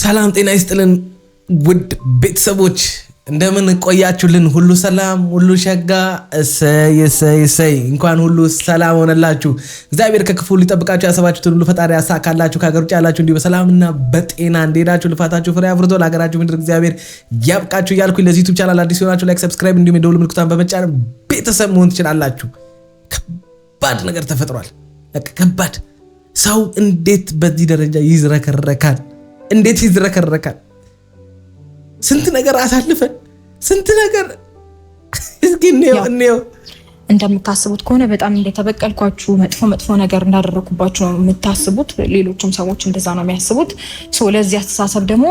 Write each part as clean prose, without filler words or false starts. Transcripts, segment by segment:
ሰላም ጤና ይስጥልን ውድ ቤተሰቦች እንደምን ቆያችሁልን? ሁሉ ሰላም ሁሉ ሸጋ እሰይ እንኳን ሁሉ ሰላም ሆነላችሁ። እግዚአብሔር ከክፉ ሊጠብቃችሁ ያሰባችሁትን ሁሉ ፈጣሪ ያሳካላችሁ። ከሀገር ውጭ ያላችሁ እንዲሁ በሰላምና በጤና እንደሄዳችሁ ልፋታችሁ ፍሬ አፍርቶ ለሀገራችሁ ምድር እግዚአብሔር ያብቃችሁ እያልኩኝ ለዚህ ዩቲዩብ ቻናል አዲስ ሆናችሁ ላይክ፣ ሰብስክራይብ እንዲሁም የደውል ምልክቱን በመጫን ቤተሰብ መሆን ትችላላችሁ። ከባድ ነገር ተፈጥሯል። ከባድ ሰው እንዴት በዚህ ደረጃ ይዝረከረካል? እንዴት ይዝረከረካል? ስንት ነገር አሳልፈን ስንት ነገር እስኪ ነው እንደምታስቡት ከሆነ በጣም እንደተበቀልኳችሁ መጥፎ ነገር እንዳደረኩባችሁ ነው የምታስቡት። ሌሎችም ሰዎች እንደዛ ነው የሚያስቡት። ለዚህ አስተሳሰብ ደግሞ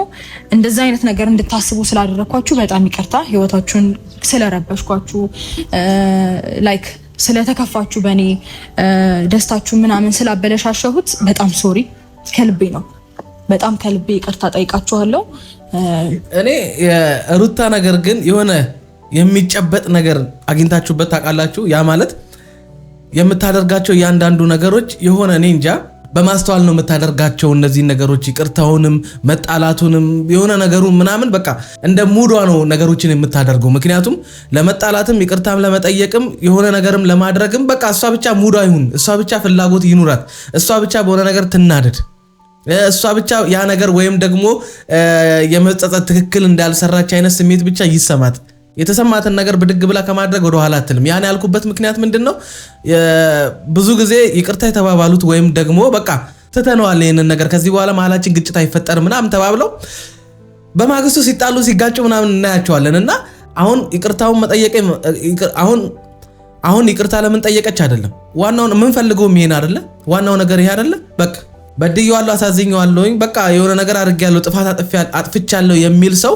እንደዛ አይነት ነገር እንድታስቡ ስላደረኳችሁ በጣም ይቅርታ። ህይወታችሁን ስለረበሽኳችሁ ላይክ ስለተከፋችሁ በኔ ደስታችሁ ምናምን ስላበለሻሸሁት በጣም ሶሪ። ከልቤ ነው በጣም ከልቤ ይቅርታ ጠይቃችኋለሁ። እኔ የሩታ ነገር ግን የሆነ የሚጨበጥ ነገር አግኝታችሁበት ታውቃላችሁ? ያ ማለት የምታደርጋቸው ያንዳንዱ ነገሮች የሆነ እኔ እንጃ በማስተዋል ነው የምታደርጋቸው እነዚህ ነገሮች። ይቅርታውንም መጣላቱንም የሆነ ነገሩን ምናምን በቃ እንደ ሙዷ ነው ነገሮችን የምታደርገው። ምክንያቱም ለመጣላትም ይቅርታም ለመጠየቅም የሆነ ነገርም ለማድረግም በቃ እሷ ብቻ ሙዷ ይሁን፣ እሷ ብቻ ፍላጎት ይኑራት፣ እሷ ብቻ በሆነ ነገር ትናደድ፣ እሷ ብቻ ያ ነገር ወይም ደግሞ የመጸጸት ትክክል እንዳልሰራች አይነት ስሜት ብቻ ይሰማት። የተሰማትን ነገር ብድግ ብላ ከማድረግ ወደ ኋላ አትልም። ያን ያልኩበት ምክንያት ምንድነው? ብዙ ጊዜ ይቅርታ የተባባሉት ወይም ደግሞ በቃ ትተነዋል ይሄንን ነገር ከዚህ በኋላ መሀላችን ግጭት አይፈጠርም ምናምን ተባብለው በማግስቱ ሲጣሉ ሲጋጩ ምናምን እናያቸዋለን። እና አሁን ይቅርታውን መጠየቅ አሁን ይቅርታ ለምን ጠየቀች አይደለም ዋናው። የምንፈልገው ይሄን አይደለ? ዋናው ነገር ይሄ አይደለ? በቃ በድየዋለሁ፣ አሳዝኘዋለሁኝ፣ በቃ የሆነ ነገር አድርጌያለሁ፣ ጥፋት አጥፍቻለሁ የሚል ሰው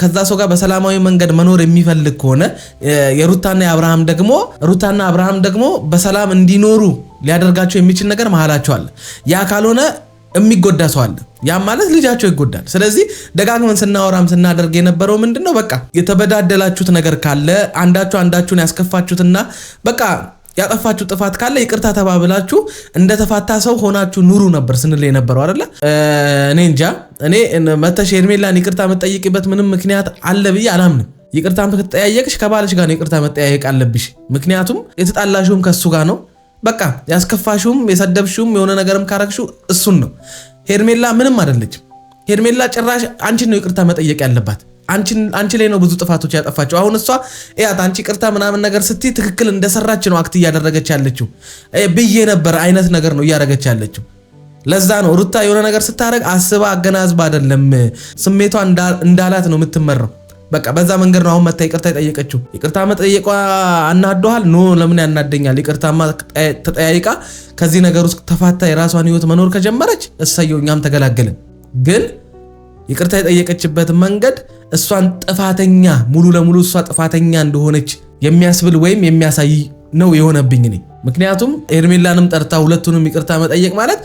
ከዛ ሰው ጋር በሰላማዊ መንገድ መኖር የሚፈልግ ከሆነ ሩታና አብርሃም ደግሞ በሰላም እንዲኖሩ ሊያደርጋቸው የሚችል ነገር መሃላቸው አለ። ያ ካልሆነ የሚጎዳ ሰው አለ። ያ ማለት ልጃቸው ይጎዳል። ስለዚህ ደጋግመን ስናወራም ስናደርግ የነበረው ምንድነው? በቃ የተበዳደላችሁት ነገር ካለ አንዳችሁን ያስከፋችሁትና በቃ ያጠፋችሁ ጥፋት ካለ ይቅርታ ተባብላችሁ እንደተፋታ ሰው ሆናችሁ ኑሩ ነበር ስንል የነበረው አይደለ? እኔ እንጃ። እኔ መተሽ ሄርሜላን ይቅርታ መጠየቅበት ምንም ምክንያት አለ ብዬ አላምንም። ይቅርታ ከተጠያየቅሽ ከባልሽ ጋር ነው ይቅርታ መጠያየቅ አለብሽ። ምክንያቱም የተጣላሽውም ከሱ ጋር ነው። በቃ ያስከፋሽውም የሰደብሽውም የሆነ ነገርም ካረግሽው እሱን ነው። ሄርሜላ ምንም አይደለችም። ሄርሜላ ጭራሽ አንቺን ነው ይቅርታ መጠየቅ ያለባት። አንቺ ላይ ነው ብዙ ጥፋቶች ያጠፋቸው። አሁን እሷ ያት አንቺ ይቅርታ ምናምን ነገር ስትይ ትክክል እንደሰራች ነው አክት እያደረገች ያለችው ብዬ ነበር አይነት ነገር ነው እያደረገች ያለችው። ለዛ ነው ሩታ የሆነ ነገር ስታረግ አስባ አገናዝባ አይደለም ስሜቷ እንዳላት ነው የምትመራው። በቃ በዛ መንገድ ነው አሁን መታ ይቅርታ የጠየቀችው። ይቅርታ መጠየቋ አናዶሃል? ኖ ለምን ያናደኛል? ይቅርታማ ተጠያይቃ ከዚህ ነገር ውስጥ ተፋታ የራሷን ህይወት መኖር ከጀመረች እሰየው፣ እኛም ተገላገልን። ግን ይቅርታ የጠየቀችበት መንገድ እሷን ጥፋተኛ ሙሉ ለሙሉ እሷ ጥፋተኛ እንደሆነች የሚያስብል ወይም የሚያሳይ ነው የሆነብኝ እኔ። ምክንያቱም ሄርሜላንም ጠርታ ሁለቱንም ይቅርታ መጠየቅ ማለት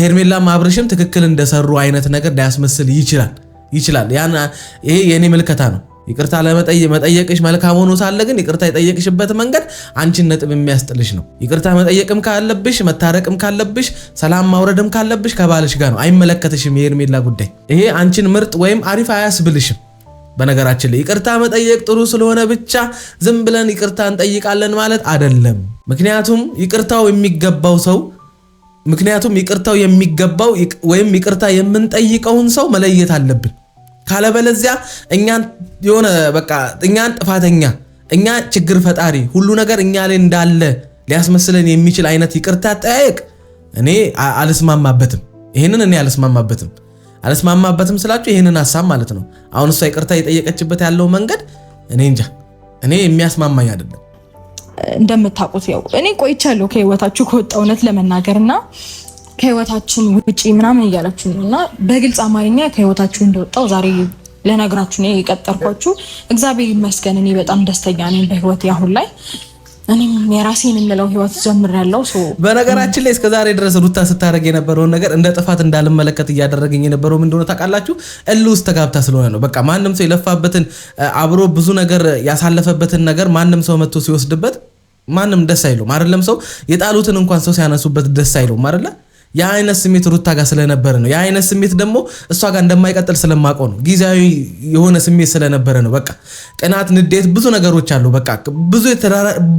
ሄርሜላም አብርሽም ትክክል እንደሰሩ አይነት ነገር ሊያስመስል ይችላል። ይሄ የኔ ምልከታ ነው። ይቅርታ መጠየቅሽ መልካም ሆኖ ሳለ ግን ይቅርታ የጠየቅሽበት መንገድ አንቺን ነጥብ የሚያስጥልሽ ነው። ይቅርታ መጠየቅም ካለብሽ መታረቅም ካለብሽ ሰላም ማውረድም ካለብሽ ከባልሽ ጋር ነው። አይመለከትሽም የሄርሜላ ጉዳይ። ይሄ አንቺን ምርጥ ወይም አሪፍ አያስብልሽም። በነገራችን ላይ ይቅርታ መጠየቅ ጥሩ ስለሆነ ብቻ ዝም ብለን ይቅርታ እንጠይቃለን ማለት አይደለም። ምክንያቱም ይቅርታው የሚገባው ወይም ይቅርታ የምንጠይቀውን ሰው መለየት አለብን። ካለበለዚያ እኛን ጥፋተኛ፣ እኛ ችግር ፈጣሪ፣ ሁሉ ነገር እኛ ላይ እንዳለ ሊያስመስለን የሚችል አይነት ይቅርታ አጠያየቅ እኔ አልስማማበትም። እኔ አልስማማበትም ስላችሁ ይሄንን ሐሳብ ማለት ነው። አሁን እሷ ይቅርታ የጠየቀችበት ያለው መንገድ እኔ እንጃ፣ እኔ የሚያስማማኝ አይደለም። እንደምታውቁት ያው እኔ ቆይቻለሁ ከህይወታችሁ ከወጣ እውነት ለመናገርና ከህይወታችን ውጪ ምናምን እያላችሁ ነውና በግልጽ አማርኛ ከህይወታችሁ እንደወጣው ዛሬ ለነግራችሁ ነው የቀጠርኳችሁ። እግዚአብሔር ይመስገን እኔ በጣም ደስተኛ ነኝ በህይወቴ አሁን ላይ። እኔም የራሴን እንለው ህይወት ጀምሬያለሁ። በነገራችን ላይ እስከ ዛሬ ድረስ ሩታ ስታረግ የነበረው ነገር እንደ ጥፋት እንዳልመለከት እያደረገኝ የነበረው ምን እንደሆነ ታውቃላችሁ? እልህ ውስጥ ተጋብታ ስለሆነ ነው። በቃ ማንም ሰው የለፋበትን አብሮ ብዙ ነገር ያሳለፈበትን ነገር ማንም ሰው መጥቶ ሲወስድበት ማንም ደስ አይለውም አይደለም? ሰው የጣሉትን እንኳን ሰው ሲያነሱበት ደስ አይለውም አይደለ? ያ አይነት ስሜት ሩታ ጋር ስለነበረ ነው። ያ አይነት ስሜት ደግሞ እሷ ጋር እንደማይቀጥል ስለማውቀው ነው። ጊዜያዊ የሆነ ስሜት ስለነበረ ነው። በቃ ቅናት፣ ንዴት፣ ብዙ ነገሮች አሉ። በቃ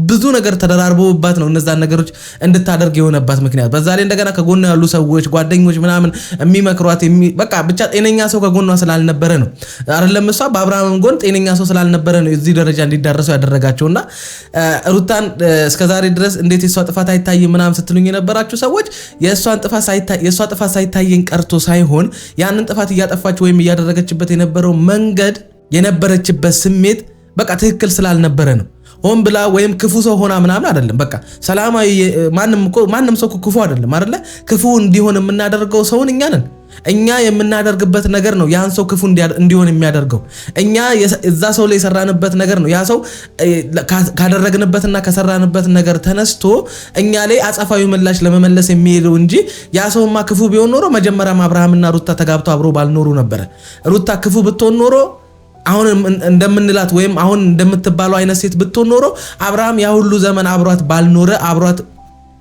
ብዙ ነገር ተደራርቦባት ነው እነዛን ነገሮች እንድታደርግ የሆነባት ምክንያት። በዛ ላይ እንደገና ከጎኗ ያሉ ሰዎች ጓደኞች ምናምን የሚመክሯት በቃ ብቻ ጤነኛ ሰው ከጎኗ ስላልነበረ ነው። አይደለም እሷ በአብርሃም ጎን ጤነኛ ሰው ስላልነበረ ነው እዚህ ደረጃ እንዲዳረሱ ያደረጋቸውና ሩታን እስከዛሬ ድረስ እንዴት የሷ ጥፋት አይታይም ምናምን ስትሉኝ የነበራችሁ ሰዎች የሷ ጥፋት ሳይታየን ቀርቶ ሳይሆን ያንን ጥፋት እያጠፋች ወይም እያደረገችበት የነበረው መንገድ የነበረችበት ስሜት በቃ ትክክል ስላልነበረ ነው። ሆን ብላ ወይም ክፉ ሰው ሆና ምናምን አይደለም። በቃ ሰላማዊ ማንም ሰው ክፉ አይደለም አይደለ? ክፉ እንዲሆን የምናደርገው ሰውን እኛ ነን። እኛ የምናደርግበት ነገር ነው ያን ሰው ክፉ እንዲሆን የሚያደርገው። እኛ እዛ ሰው ላይ የሰራንበት ነገር ነው ያ ሰው ካደረግንበትና ከሰራንበት ነገር ተነስቶ እኛ ላይ አጸፋዊ ምላሽ ለመመለስ የሚሄደው እንጂ ያ ሰውማ ክፉ ቢሆን ኖሮ መጀመሪያም አብርሃምና ሩታ ተጋብተው አብሮ ባልኖሩ ነበረ። ሩታ ክፉ ብትሆን ኖሮ አሁን እንደምንላት ወይም አሁን እንደምትባለው አይነት ሴት ብትሆን ኖሮ አብርሃም ያ ሁሉ ዘመን አብሯት ባልኖረ አብሯት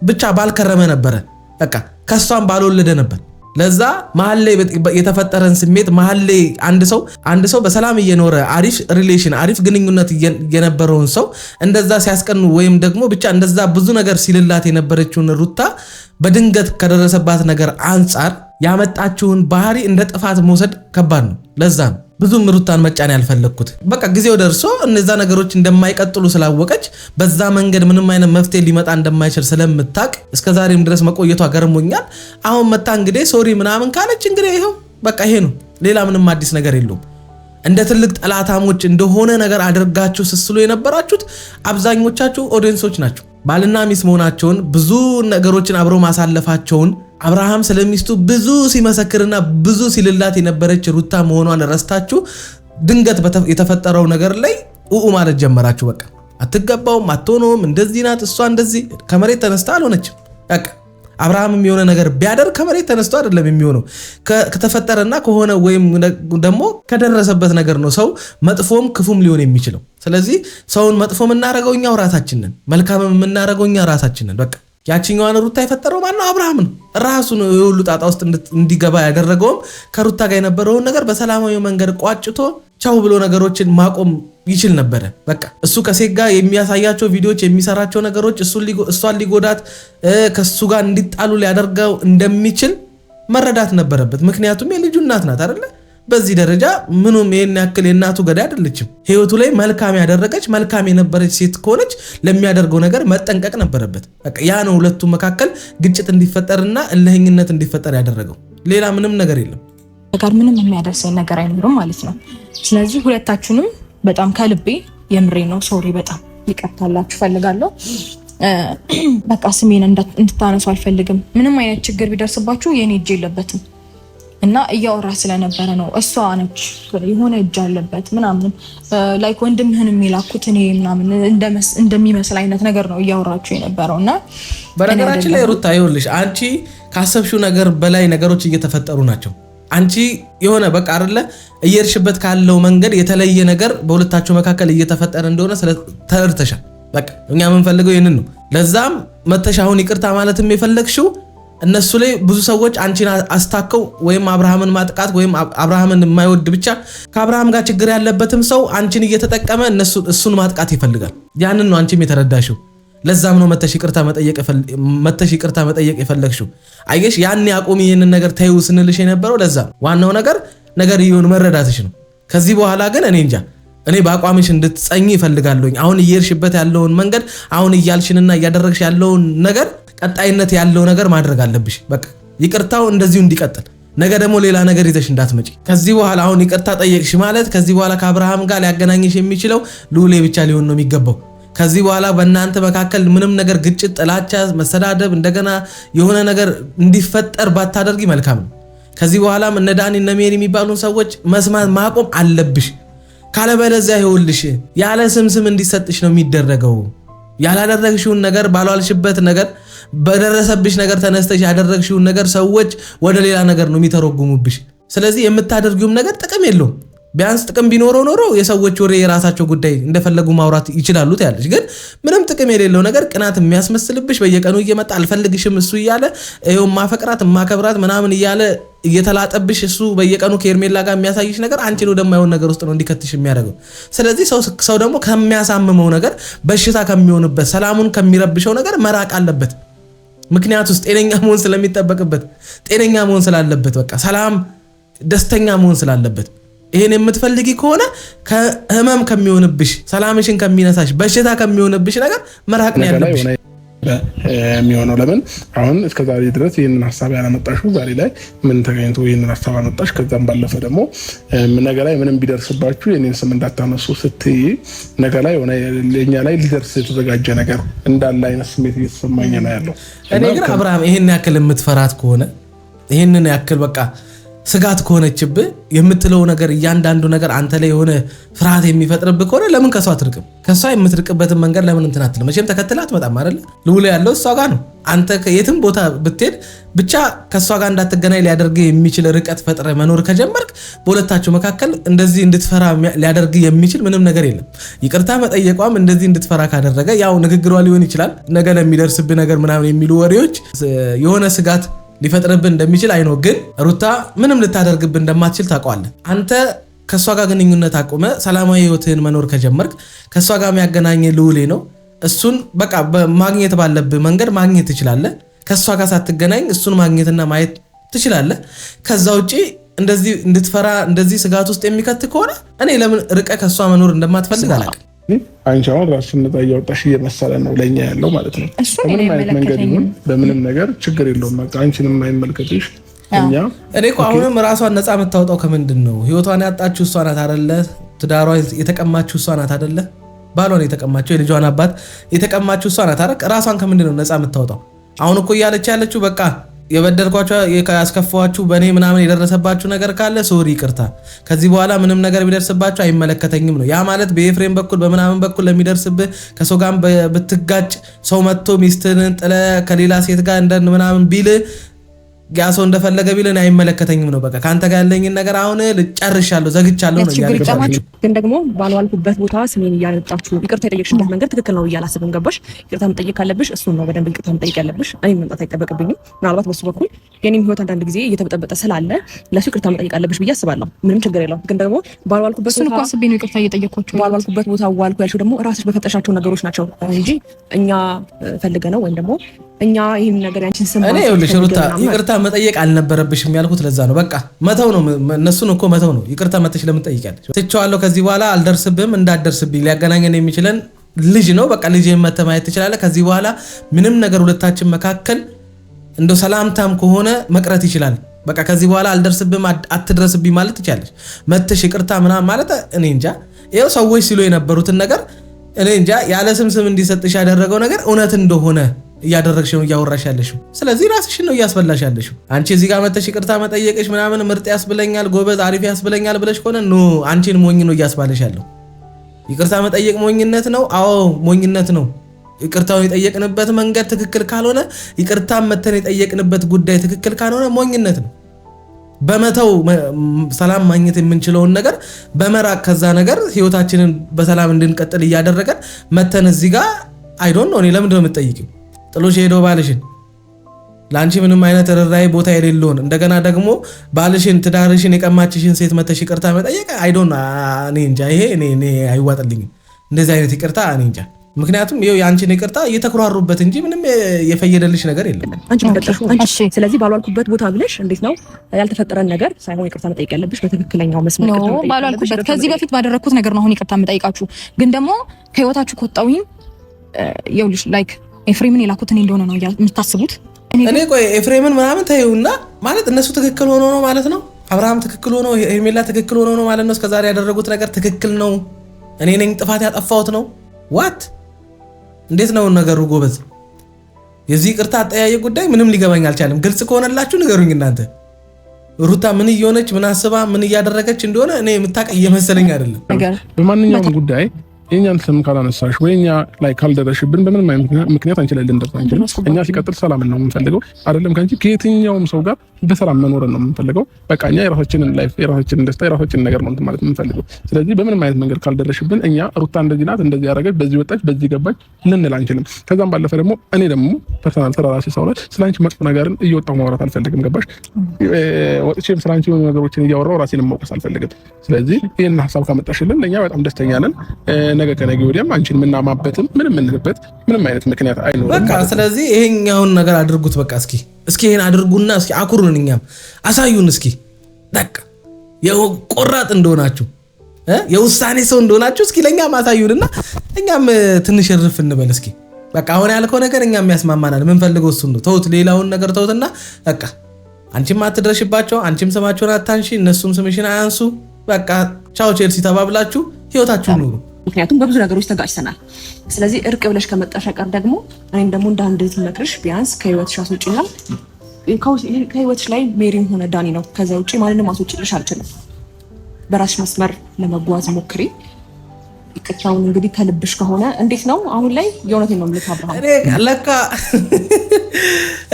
ብቻ ባልከረመ ነበረ። በቃ ከሷም ባልወለደ ነበር። ለዛ መሀል ላይ የተፈጠረን ስሜት መሀል ላይ አንድ ሰው በሰላም እየኖረ አሪፍ ሪሌሽን አሪፍ ግንኙነት የነበረውን ሰው እንደዛ ሲያስቀኑ ወይም ደግሞ ብቻ እንደዛ ብዙ ነገር ሲልላት የነበረችውን ሩታ በድንገት ከደረሰባት ነገር አንጻር ያመጣችውን ባህሪ እንደ ጥፋት መውሰድ ከባድ ነው። ለዛ ነው ብዙም ሩታን መጫን ያልፈለኩት። በቃ ጊዜው ደርሶ እነዛ ነገሮች እንደማይቀጥሉ ስላወቀች በዛ መንገድ ምንም አይነት መፍትሄ ሊመጣ እንደማይችል ስለምታቅ እስከዛሬም ድረስ መቆየቷ ገርሞኛል። አሁን መታ እንግዲህ ሶሪ ምናምን ካለች እንግዲህ ይሄው በቃ ይሄ ነው። ሌላ ምንም አዲስ ነገር የለውም። እንደ ትልቅ ጠላታሞች እንደሆነ ነገር አድርጋችሁ ስስሉ የነበራችሁት አብዛኞቻችሁ ኦዲየንሶች ናቸው። ባልና ሚስት መሆናቸውን ብዙ ነገሮችን አብረው ማሳለፋቸውን አብርሃም ስለሚስቱ ብዙ ሲመሰክርና ብዙ ሲልላት የነበረች ሩታ መሆኗን ረስታችሁ ድንገት የተፈጠረው ነገር ላይ ማለት ጀመራችሁ። በቃ አትገባውም፣ አትሆነውም፣ እንደዚህ ናት እሷ እንደዚህ ከመሬት ተነስታ አልሆነችም። በቃ አብርሃምም የሆነ ነገር ቢያደርግ ከመሬት ተነስቶ አይደለም የሚሆነው ከተፈጠረና ከሆነ ወይም ደግሞ ከደረሰበት ነገር ነው ሰው መጥፎም ክፉም ሊሆን የሚችለው። ስለዚህ ሰውን መጥፎ የምናደርገው እኛው ራሳችን ነን፣ መልካም የምናደርገው እኛ ራሳችን ነን። በቃ ያቺኛዋን ሩታ የፈጠረው ማነው? አብርሃም ነው። ራሱ ነው የሁሉ ጣጣ ውስጥ እንዲገባ ያደረገውም ከሩታ ጋር የነበረውን ነገር በሰላማዊ መንገድ ቋጭቶ ቻው ብሎ ነገሮችን ማቆም ይችል ነበረ። በቃ እሱ ከሴት ጋር የሚያሳያቸው ቪዲዮዎች የሚሰራቸው ነገሮች እሷን ሊጎዳት ከሱ ጋር እንዲጣሉ ሊያደርገው እንደሚችል መረዳት ነበረበት። ምክንያቱም የልጁ እናት ናት አይደለ? በዚህ ደረጃ ምኑም ይሄን ያክል የእናቱ ገዳይ አይደለችም። ህይወቱ ላይ መልካም ያደረገች መልካም የነበረች ሴት ከሆነች ለሚያደርገው ነገር መጠንቀቅ ነበረበት። በቃ ያ ነው ሁለቱ መካከል ግጭት እንዲፈጠርና እልህኝነት እንዲፈጠር ያደረገው። ሌላ ምንም ነገር የለም። ጋር ምንም የሚያደርሰኝ ነገር አይኖርም ማለት ነው። ስለዚህ ሁለታችሁንም በጣም ከልቤ የምሬ ነው ሶሪ በጣም ይቅርታላችሁ ፈልጋለሁ። በቃ ስሜን እንድታነሱ አልፈልግም። ምንም አይነት ችግር ቢደርስባችሁ የኔ እጅ የለበትም እና እያወራ ስለነበረ ነው እሷ ነች የሆነ እጅ አለበት ምናምን ላይክ ወንድምህን የሚላኩት እኔ ምናምን እንደሚመስል አይነት ነገር ነው እያወራችሁ የነበረው። እና በነገራችን ላይ ሩታ ይኸውልሽ አንቺ ካሰብሽው ነገር በላይ ነገሮች እየተፈጠሩ ናቸው። አንቺ የሆነ በቃ አይደለ እየርሽበት ካለው መንገድ የተለየ ነገር በሁለታችሁ መካከል እየተፈጠረ እንደሆነ ተረድተሻል። በቃ እኛ የምንፈልገው ይሄንን ነው። ለዛም መተሻሁን ይቅርታ ማለትም የፈለግሽው እነሱ ላይ ብዙ ሰዎች አንቺን አስታከው ወይም አብርሃምን ማጥቃት ወይም አብርሃምን የማይወድ ብቻ ከአብርሃም ጋር ችግር ያለበትም ሰው አንቺን እየተጠቀመ እሱን ማጥቃት ይፈልጋል። ያንን ነው አንቺም የተረዳሽው። ለዛም ነው መተሽ ይቅርታ መጠየቅ የፈለግሽው። አየሽ ያን ያቆም ይሄንን ነገር ተይው ስንልሽ የነበረው ለዛ ዋናው ነገር ይሁን መረዳትሽ ነው። ከዚህ በኋላ ግን እኔ እንጃ እኔ በአቋምሽ እንድትጸኚ ይፈልጋለሁኝ። አሁን እየርሽበት ያለውን መንገድ አሁን እያልሽንና እያደረግሽ ያለውን ነገር ቀጣይነት ያለው ነገር ማድረግ አለብሽ። በቃ ይቅርታው እንደዚሁ እንዲቀጥል ነገ ደግሞ ሌላ ነገር ይዘሽ እንዳትመጪ። ከዚህ በኋላ አሁን ይቅርታ ጠየቅሽ ማለት ከዚህ በኋላ ከአብርሃም ጋር ሊያገናኝሽ የሚችለው ሉሌ ብቻ ሊሆን ነው የሚገባው። ከዚህ በኋላ በእናንተ መካከል ምንም ነገር ግጭት፣ ጥላቻ፣ መሰዳደብ እንደገና የሆነ ነገር እንዲፈጠር ባታደርጊ መልካም ነው። ከዚህ በኋላም እነ ዳኒ እነ ሜሪ የሚባሉን ሰዎች መስማት ማቆም አለብሽ። ካለበለዚያ ይኸውልሽ ያለ ስም እንዲሰጥሽ ነው የሚደረገው። ያላደረግሽውን ነገር ባሏልሽበት ነገር በደረሰብሽ ነገር ተነስተሽ ያደረግሽውን ነገር ሰዎች ወደ ሌላ ነገር ነው የሚተረጉሙብሽ። ስለዚህ የምታደርጊውም ነገር ጥቅም የለውም። ቢያንስ ጥቅም ቢኖረው ኖሮ የሰዎች ወሬ የራሳቸው ጉዳይ እንደፈለጉ ማውራት ይችላሉ ያለሽ። ግን ምንም ጥቅም የሌለው ነገር ቅናት የሚያስመስልብሽ በየቀኑ እየመጣ አልፈልግሽም እሱ እያለ ይኸው ማፈቅራት ማከብራት ምናምን እያለ እየተላጠብሽ እሱ በየቀኑ ከኤርሜላ ጋር የሚያሳይሽ ነገር አንቺን ወደማይሆን ነገር ውስጥ ነው እንዲከትሽ የሚያደርገው። ስለዚህ ሰው ደግሞ ከሚያሳምመው ነገር በሽታ ከሚሆንበት ሰላሙን ከሚረብሸው ነገር መራቅ አለበት። ምክንያት ውስጥ ጤነኛ መሆን ስለሚጠበቅበት ጤነኛ መሆን ስላለበት በቃ ሰላም ደስተኛ መሆን ስላለበት ይሄን የምትፈልጊ ከሆነ ከህመም ከሚሆንብሽ ሰላምሽን ከሚነሳሽ በሽታ ከሚሆንብሽ ነገር መራቅ ነው ያለብሽ የሚሆነው። ለምን አሁን እስከዛሬ ድረስ ይሄንን ሐሳብ ያላመጣሽው ዛሬ ላይ ምን ተገኝቶ ይሄንን ሐሳብ አመጣሽ? ከዛም ባለፈ ደግሞ ነገ ላይ ምንም ቢደርስባችሁ የኔን ስም እንዳታነሱ ስትይ ነገ ላይ ሆነ ለኛ ላይ ሊደርስ የተዘጋጀ ነገር እንዳለ አይነት ስሜት እየተሰማኝ ነው ያለው። እኔ ግን አብርሃም ይሄን ያክል የምትፈራት ከሆነ ይሄንን ያክል በቃ ስጋት ከሆነችብህ የምትለው ነገር እያንዳንዱ ነገር አንተ ላይ የሆነ ፍርሃት የሚፈጥርብህ ከሆነ ለምን ከሷ አትርቅም? ከሷ የምትርቅበትን መንገድ ለምን እንትን አትልም? መቼም ተከትላት በጣም አይደለ ልውለ ያለው እሷ ጋር ነው። አንተ የትም ቦታ ብትሄድ ብቻ ከሷ ጋር እንዳትገናኝ ሊያደርግ የሚችል ርቀት ፈጥረ መኖር ከጀመርክ በሁለታችሁ መካከል እንደዚህ እንድትፈራ ሊያደርግ የሚችል ምንም ነገር የለም። ይቅርታ መጠየቋም እንደዚህ እንድትፈራ ካደረገ ያው ንግግሯ ሊሆን ይችላል ነገ ለሚደርስብህ ነገር ምናምን የሚሉ ወሬዎች የሆነ ስጋት ሊፈጥርብን እንደሚችል አይኖ። ግን ሩታ ምንም ልታደርግብን እንደማትችል ታውቀዋለህ። አንተ ከሷ ጋር ግንኙነት አቁመ ሰላማዊ ህይወትህን መኖር ከጀመርክ ከሷ ጋር የሚያገናኝ ልውሌ ነው። እሱን በቃ ማግኘት ባለብህ መንገድ ማግኘት ትችላለህ። ከሷ ጋር ሳትገናኝ እሱን ማግኘትና ማየት ትችላለህ። ከዛ ውጪ እንደዚህ እንድትፈራ እንደዚህ ስጋት ውስጥ የሚከት ከሆነ እኔ ለምን ርቀ ከሷ መኖር እንደማትፈልግ አላውቅም። አንቺ አሁን ራስሽን ነፃ እያወጣሽ እየመሰለ ነው ለኛ ያለው ማለት ነው። በምንም አይነት መንገድ ይሁን በምንም ነገር ችግር የለውም። በቃ አንቺንም አይመልከትሽ። እኛ እኔ እኮ አሁንም ራሷን ነፃ የምታወጣው ከምንድን ነው? ህይወቷን ያጣችው እሷ ናት አይደለ? ትዳሯ የተቀማችው እሷ ናት አይደለ? ባሏን የተቀማችው የልጇን አባት የተቀማችው እሷ ናት አይደል? ራሷን ከምንድን ነው ነፃ የምታወጣው? አሁን እኮ እያለች ያለችው በቃ የበደልኳችሁ ያስከፋችሁ በእኔ ምናምን የደረሰባችሁ ነገር ካለ ሶሪ ይቅርታ፣ ከዚህ በኋላ ምንም ነገር ቢደርስባችሁ አይመለከተኝም ነው። ያ ማለት በኤፍሬም በኩል በምናምን በኩል ለሚደርስብህ ከሰው ጋር ብትጋጭ ሰው መጥቶ ሚስትህን ጥለ ከሌላ ሴት ጋር እንደን ምናምን ቢል ያ ሰው እንደፈለገ ቢልን አይመለከተኝም ነው። በቃ ካንተ ጋር ያለኝን ነገር አሁን ልጨርሻለሁ ዘግቻለሁ ነው ያለው። ግን ደግሞ ባልዋልኩበት ቦታ ስሜን እያነጣችሁ ይቅርታ የጠየቅሽበት መንገድ ትክክል ነው እያላስብም ገባሽ። ይቅርታ መጠየቅ ካለብሽ እሱን ነው በደንብ ይቅርታ መጠየቅ ያለብሽ። እኔ መምጣት አይጠበቅብኝም። ምናልባት በሱ በኩል የኔም ህይወት አንዳንድ ጊዜ እየተበጠበጠ ስላለ ለሱ ይቅርታ መጠየቅ አለብሽ ብዬ አስባለሁ። ምንም ችግር የለውም። ግን ደግሞ ባልዋልኩበት ቦታ እኮ አስቤ ነው ይቅርታ እየጠየቅኳችሁ። ባልዋልኩበት ቦታ ዋልኩ ያልሽው ደግሞ ራስሽ በፈጠሻቸው ነገሮች ናቸው እንጂ እኛ ፈልገ ነው ወይም ደግሞ እኛ ይሄን ነገር ያንቺን ስም እኔ ይኸውልሽ ሩታ ይቅርታ መጠየቅ አልነበረብሽም ያልኩት ለዛ ነው። በቃ መተው ነው እነሱን እኮ መተው ነው። ይቅርታ መተሽ ለምን ጠይቂያለሽ? ትቼዋለሁ ከዚህ በኋላ አልደርስብህም እንዳትደርስብኝ ሊያገናኘን የሚችለን ልጅ ነው። በቃ ልጅን መተህ ማየት ትችላለህ። ከዚህ በኋላ ምንም ነገር ሁለታችን መካከል እንደው ሰላምታም ከሆነ መቅረት ይችላል። በቃ ከዚህ በኋላ አልደርስብህም አትድረስብኝ ማለት ትችላለሽ። መተሽ ይቅርታ ምናምን ማለት እኔ እንጃ። ይኸው ሰዎች ሲሉ የነበሩትን ነገር እኔ እንጃ ያለ ስም እንዲሰጥሽ ያደረገው ነገር እውነት እንደሆነ እያደረግሽ ነው እያወራሽ ያለሽው። ስለዚህ ራስሽን ነው እያስበላሽ ያለሽው። አንቺ እዚህ ጋር መተሽ ይቅርታ መጠየቅሽ ምናምን ምርጥ ያስብለኛል ጎበዝ አሪፍ ያስብለኛል ብለሽ ከሆነ ኖ አንቺን ሞኝ ነው እያስባለሽ ያለው። ይቅርታ መጠየቅ ሞኝነት ነው? አዎ ሞኝነት ነው። ይቅርታውን የጠየቅንበት መንገድ ትክክል ካልሆነ ይቅርታ መተን የጠየቅንበት ጉዳይ ትክክል ካልሆነ ሞኝነት ነው። በመተው ሰላም ማግኘት የምንችለውን ነገር በመራቅ ከዛ ነገር ህይወታችንን በሰላም እንድንቀጥል እያደረገን መተን እዚህ ጋር አይ ዶንት ኖ እኔ ለምንድን ነው የምትጠይቂው? ጥሎሽ ሄዶ ባልሽን ለአንቺ ምንም አይነት ርራይ ቦታ የሌለውን እንደገና ደግሞ ባልሽን ትዳርሽን የቀማችሽን ሴት መተሽ ይቅርታ መጠየቅ አይ ዶንት ኖ እኔ እንጃ። ይሄ እኔ አይዋጥልኝም እንደዚህ አይነት ይቅርታ እኔ እንጃ። ምክንያቱም ይሄው ያንቺን ይቅርታ እየተኩራሩበት እንጂ ምንም የፈየደልሽ ነገር የለም። አንቺ ተፈጠርሽው አንቺ ስለዚህ ባልዋልኩበት ቦታ ብለሽ እንዴት ነው ያልተፈጠረን ነገር ሳይሆን ይቅርታ መጠየቅ ያለብሽ በትክክለኛው መስመር ነው። ባልዋልኩበት ከዚህ በፊት ባደረኩት ነገር ነው አሁን ይቅርታ መጠየቃችሁ። ግን ደግሞ ከህይወታችሁ ከወጣሁኝ ይኸውልሽ ላይክ ኤፍሬምን የላኩትን እንደሆነ ነው የምታስቡት። እኔ ቆይ ኤፍሬምን ምናምን ታዩና ማለት እነሱ ትክክል ሆኖ ነው ማለት ነው። አብርሃም ትክክል ሆኖ ሄርሜላ ትክክል ሆኖ ነው ማለት ነው። እስከዛሬ ያደረጉት ነገር ትክክል ነው። እኔ ነኝ ጥፋት ያጠፋሁት ነው። ዋት እንዴት ነው ነገሩ? ጎበዝ የዚህ ይቅርታ አጠያየቅ ጉዳይ ምንም ሊገባኝ አልቻለም። ግልጽ ከሆነላችሁ ንገሩኝ እናንተ። ሩታ ምን እየሆነች ምን አስባ ምን እያደረገች እንደሆነ እኔ የምታውቅ እየመሰለኝ አይደለም። በማንኛውም ጉዳይ የኛን ስም ካላነሳሽ ወይ እኛ ላይ ካልደረሽብን በምንም አይነት ምክንያት አንቺ ላይ ልንደርስ አንችልም። እኛ ሲቀጥል ሰላምን ነው የምንፈልገው አይደለም ከአንቺ ከየትኛውም ሰው ጋር በሰላም መኖርን ነው የምንፈልገው። በቃ እኛ የራሳችንን ላይፍ የራሳችንን ደስታ የራሳችንን ነገር ነው ማለት የምንፈልገው። ስለዚህ በምንም አይነት መንገድ ካልደረሽብን እኛ ሩታ እንደዚህ ናት እንደዚህ ያደረገች በዚህ ወጣች በዚህ ገባች ልንል አንችልም። ከዛም ባለፈ ደግሞ እኔ ደግሞ ፐርሰናል ስራ ራሴ ሰው ነኝ። ስላንቺ መጥፎ ነገርን እየወጣሁ ማውራት አልፈልግም። ገባሽ? ወጥቼም ስላንቺ የሆኑ ነገሮችን እያወራሁ ራሴን መውቀስ አልፈልግም። ስለዚህ ይሄን ሀሳብ ካመጣሽልን ለኛ በጣም ደስተኛ ነን። ነገ ከነገ ወዲያም አንቺን የምናማበትም ምንም የምንልበት ምንም አይነት ምክንያት አይኖርም። በቃ ስለዚህ ይሄኛውን ነገር አድርጉት። በቃ እስኪ ይሄን አድርጉና እስኪ አኩሩን፣ እኛም አሳዩን። እስኪ በቃ የቆራጥ እንደሆናችሁ የውሳኔ ሰው እንደሆናችሁ እስኪ ለኛም አሳዩንና እኛም ትንሽ እርፍ እንበል። እስኪ በቃ አሁን ያልከው ነገር እኛም ያስማማናል። ምን ፈልገው እሱ ነው። ተውት፣ ሌላውን ነገር ተውትና በቃ አንቺም አትድረሽባቸው፣ አንቺም ስማቸውን አታንሺ፣ እነሱም ስምሽን አያንሱ። በቃ ቻው ቼልሲ ተባብላችሁ ህይወታችሁን ኑሩ። ምክንያቱም በብዙ ነገሮች ተጋጭተናል። ስለዚህ እርቅ ብለሽ ከመጣሽ ቀር ደግሞ እኔም ደግሞ እንደ አንድ ትመክርሽ ቢያንስ ከህይወትሽ አስወጪና ከህይወትሽ ላይ ሜሪም ሆነ ዳኒ ነው። ከዛ ውጪ ማንንም አስወጪልሽ አልችልም። በራስሽ መስመር ለመጓዝ ሞክሪ። ይቅርታውን እንግዲህ ከልብሽ ከሆነ እንዴት ነው አሁን ላይ የእውነቴን ነው የምልህ አብርሃም፣ ለካ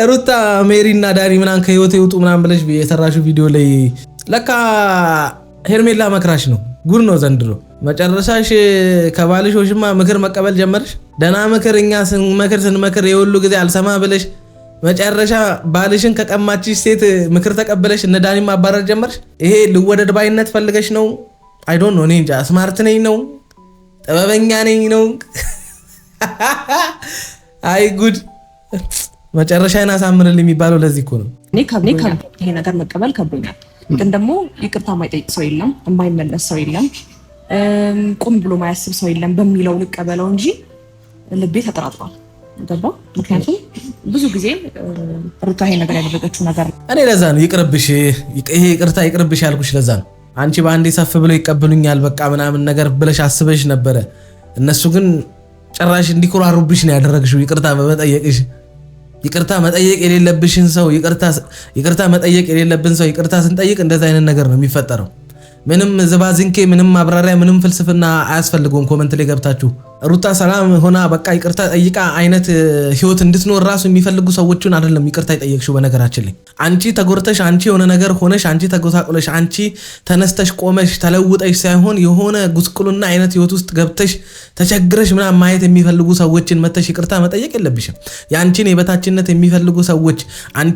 ሩታ ሜሪ እና ዳኒ ምናምን ከህይወት ይውጡ ምናምን ብለሽ የሰራሽው ቪዲዮ ላይ ለካ ሄርሜላ መክራሽ ነው። ጉድ ነው ዘንድሮ። መጨረሻሽ ከባልሽ ወሽማ ምክር መቀበል ጀመርሽ። ደህና ምክር እኛ ስንመክር የሁሉ ጊዜ አልሰማ ብለሽ መጨረሻ ባልሽን ከቀማችሽ ሴት ምክር ተቀበለሽ እነ ዳኒ ማባረር ጀመርሽ። ይሄ ልወደድ ባይነት ፈልገሽ ነው? አይ ዶንት ኖ። እኔ እንጃ። ስማርት ነኝ ነው? ጥበበኛ ነኝ ነው? አይ ጉድ። መጨረሻዬን አሳምርልኝ የሚባለው ለዚህ እኮ ነው። እኔ ይሄ ነገር መቀበል ከብዶኛል። ግን ደግሞ ይቅርታ የማይጠይቅ ሰው የለም፣ የማይመለስ ሰው የለም፣ ቁም ብሎ ማያስብ ሰው የለም በሚለው ልቀበለው እንጂ ልቤ ተጠራጥሯል። ገባ? ምክንያቱም ብዙ ጊዜ ሩታ ይሄ ነገር ያደረገችው ነገር እኔ ለዛ ነው ይቅርብሽ፣ ይሄ ይቅርታ ይቅርብሽ ያልኩሽ ለዛ ነው። አንቺ በአንዴ ሰፍ ብለው ይቀበሉኛል በቃ ምናምን ነገር ብለሽ አስበሽ ነበረ። እነሱ ግን ጭራሽ እንዲኮራሩብሽ ነው ያደረግሽው ይቅርታ በመጠየቅሽ። ይቅርታ መጠየቅ የሌለብሽን ሰው ይቅርታ መጠየቅ የሌለብን ሰው ይቅርታ ስንጠይቅ እንደዛ አይነት ነገር ነው የሚፈጠረው። ምንም ዝባዝንኬ፣ ምንም ማብራሪያ፣ ምንም ፍልስፍና አያስፈልገውም። ኮመንት ላይ ገብታችሁ ሩታ ሰላም ሆና በቃ ይቅርታ ጠይቃ አይነት ህይወት እንድትኖር ራሱ የሚፈልጉ ሰዎችን አይደለም ይቅርታ ይጠየቅሽው። በነገራችን ላይ አንቺ ተጎርተሽ፣ አንቺ የሆነ ነገር ሆነሽ፣ አንቺ ተጎሳቁለሽ፣ አንቺ ተነስተሽ ቆመሽ ተለውጠሽ ሳይሆን የሆነ ጉስቁልና አይነት ህይወት ውስጥ ገብተሽ ተቸግረሽ ምናምን ማየት የሚፈልጉ ሰዎችን መተሽ ይቅርታ መጠየቅ የለብሽም። የአንቺን የበታችነት የሚፈልጉ ሰዎች፣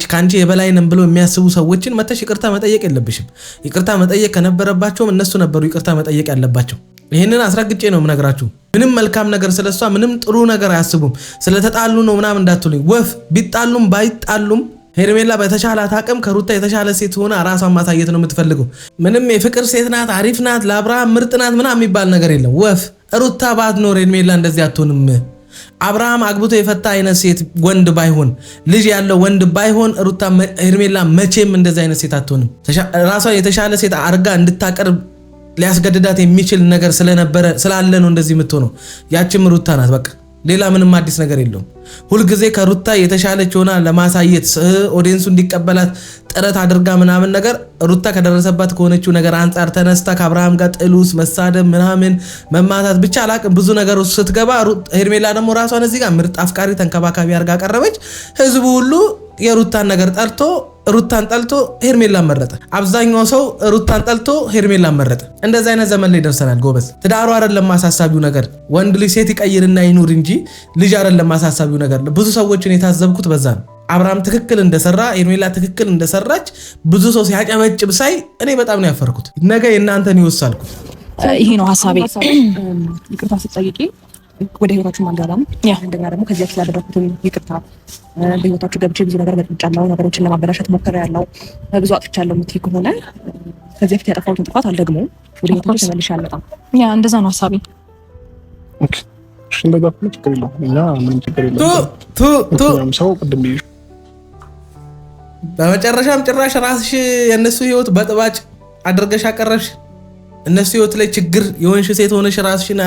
ከአንቺ የበላይ ነን ብለው የሚያስቡ ሰዎችን መተሽ ይቅርታ መጠየቅ የለብሽም። ይቅርታ መጠየቅ ከነበረባቸውም እነሱ ነበሩ ይቅርታ መጠየቅ ያለባቸው። ይህንን አስረግጬ ነው የምነግራችሁ። ምንም መልካም ነገር ስለሷ ምንም ጥሩ ነገር አያስቡም። ስለተጣሉ ነው ምናምን እንዳትሉኝ። ወፍ ቢጣሉም ባይጣሉም ሄርሜላ በተሻላት አቅም ከሩታ የተሻለ ሴት ሆና ራሷን ማሳየት ነው የምትፈልገው። ምንም የፍቅር ሴት ናት፣ አሪፍ ናት፣ ለአብርሃም ምርጥ ናት ምናምን የሚባል ነገር የለም። ወፍ ሩታ ባትኖር ሄርሜላ እንደዚህ አትሆንም። አብርሃም አግብቶ የፈታ አይነት ሴት ወንድ ባይሆን፣ ልጅ ያለው ወንድ ባይሆን ሩታ ሄርሜላ መቼም እንደዚህ አይነት ሴት አትሆንም። ራሷን የተሻለ ሴት አርጋ እንድታቀርብ ሊያስገድዳት የሚችል ነገር ስለነበረ ስላለ ነው እንደዚህ የምትሆነው። ያችም ሩታ ናት። በቃ ሌላ ምንም አዲስ ነገር የለውም። ሁልጊዜ ከሩታ የተሻለች ሆና ለማሳየት ኦዲየንሱ እንዲቀበላት ጥረት አድርጋ ምናምን ነገር ሩታ ከደረሰባት ከሆነችው ነገር አንጻር ተነስታ ከአብርሃም ጋር ጥሉስ መሳደብ ምናምን መማታት ብቻ አላቅም ብዙ ነገር ውስጥ ስትገባ ሄርሜላ ደግሞ ራሷን እዚህ ጋር ምርጥ አፍቃሪ ተንከባካቢ አድርጋ ቀረበች። ህዝቡ ሁሉ የሩታን ነገር ጠልቶ ሩታን ጠልቶ ሄርሜላን መረጠ። አብዛኛው ሰው ሩታን ጠልቶ ሄርሜላን መረጠ። እንደዛ አይነት ዘመን ላይ ደርሰናል ጎበዝ። ትዳሩ አይደለም ማሳሳቢው ነገር፣ ወንድ ልጅ ሴት ይቀይርና ይኑር እንጂ ልጅ አይደለም ማሳሳቢው ነገር። ብዙ ሰዎችን የታዘብኩት በዛ ነው። አብርሃም ትክክል እንደሰራ፣ ሄርሜላ ትክክል እንደሰራች ብዙ ሰው ሲያጨበጭብ ሳይ እኔ በጣም ነው ያፈርኩት። ነገ የእናንተን ይወሳልኩት። ይሄ ነው ሐሳቤ። ይቅርታ ስትጠይቂ ወደ ህይወታችሁ ማንጋባም እንደገና ደግሞ ከዚህ በፊት ያደረኩትን ይቅርታ በህይወታችሁ ገብቼ ብዙ ነገር በጥብጫለሁ፣ ነገሮችን ለማበላሸት ሞክሬያለሁ፣ ብዙ አጥፍቻለሁ የምትይ ከሆነ ከዚህ በፊት ያጠፋሁትን ጥፋት አልደግመውም፣ ወደ ህይወታችሁ ተመልሼ አልመጣም። እንደዛ ነው ሐሳቤ። ኦኬ እሺ፣ እንደዛ ከሆነ ችግር የለውም። እኛ ምንም ችግር የለውም። ሰው ቅድም ብዬሽ በመጨረሻም ጭራሽ ራስሽ የእነሱ ህይወት በጥባጭ አድርገሽ አቀረብሽ። እነሱ ህይወት ላይ ችግር የሆንሽ ሴት ሆነሽ ራስሽን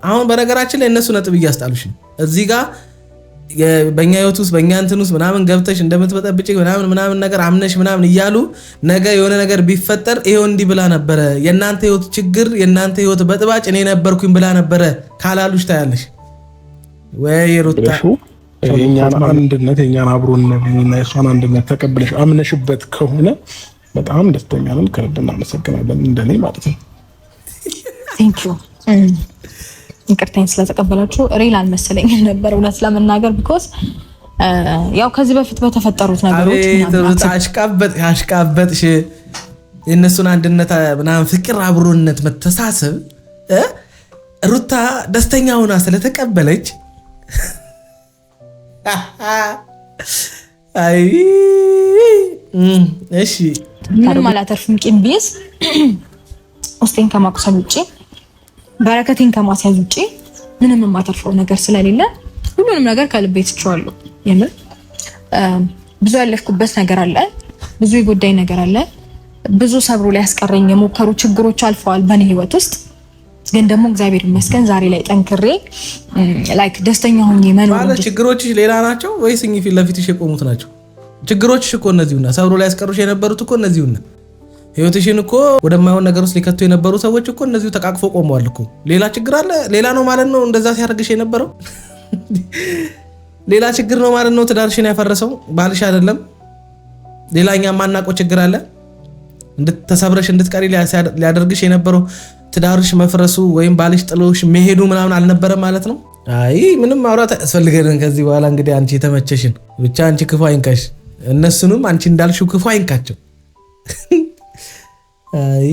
አሁን በነገራችን ላይ እነሱ ነጥብ እያስጣሉሽ እዚህ ጋር በእኛ ህይወት ውስጥ በእኛ እንትን ውስጥ ምናምን ገብተሽ እንደምትበጠብጭ ምናምን ነገር አምነሽ ምናምን እያሉ ነገ የሆነ ነገር ቢፈጠር ይሄው እንዲህ ብላ ነበረ፣ የእናንተ ህይወት ችግር የእናንተ ህይወት በጥባጭ እኔ ነበርኩኝ ብላ ነበረ ካላሉሽ ታያለሽ ወይ ሩታ የኛን አንድነት የኛን አብሮነት እና የሷን አንድነት ተቀብለሽ አምነሽበት ከሆነ በጣም ደስተኛ ነን። ከልብ እናመሰግናለን። እንደኔ ማለት ነው። ቴንክ ዩ ይቅርታኝ ስለተቀበላችሁ። ሪል አልመሰለኝም ነበር እውነት ለመናገር ቢኮዝ ያው ከዚህ በፊት በተፈጠሩት ነገሮች አሽቃበጥሽ የእነሱን አንድነት ምናምን ፍቅር፣ አብሮነት፣ መተሳሰብ ሩታ ደስተኛ ሆና ስለተቀበለች አይ እሺ ምንም አላተርፍም። ቂም ቢይዝ ውስጤን ከማቁሰል ውጪ በረከቴን ከማስያዝ ውጪ ምንም የማተርፈው ነገር ስለሌለ ሁሉንም ነገር ከልቤ ትቼዋለሁ። የምር ብዙ ያለፍኩበት ነገር አለ፣ ብዙ የጎዳኝ ነገር አለ፣ ብዙ ሰብሮ ላይ ያስቀረኝ የሞከሩ ችግሮች አልፈዋል በእኔ ህይወት ውስጥ። ግን ደግሞ እግዚአብሔር ይመስገን ዛሬ ላይ ጠንክሬ ላይክ ደስተኛ ሆኜ መኖር ማለት ችግሮችሽ ሌላ ናቸው ወይስ እኚህ ፊት ለፊትሽ የቆሙት ናቸው? ችግሮችሽ እኮ እነዚሁና ሰብሮ ላይ ያስቀሩሽ የነበሩት እኮ እነዚሁና ህይወትሽን እኮ ወደማይሆን ነገር ውስጥ ሊከቱ የነበሩ ሰዎች እኮ እነዚሁ ተቃቅፎ ቆመዋል እኮ። ሌላ ችግር አለ? ሌላ ነው ማለት ነው እንደዛ ሲያደርግሽ የነበረው? ሌላ ችግር ነው ማለት ነው ትዳርሽን ያፈረሰው ባልሽ አይደለም? ሌላኛ ማናውቀው ችግር አለ? እንድትሰብረሽ እንድትቀሪ ሊያደርግሽ የነበረው ትዳርሽ መፍረሱ ወይም ባልሽ ጥሎሽ መሄዱ ምናምን አልነበረ ማለት ነው? አይ ምንም ማውራት ያስፈልገን ከዚህ በኋላ እንግዲህ አንቺ የተመቸሽን ብቻ አንቺ ክፉ አይንካሽ፣ እነሱንም አንቺ እንዳልሽው ክፉ አይንካቸው። አይ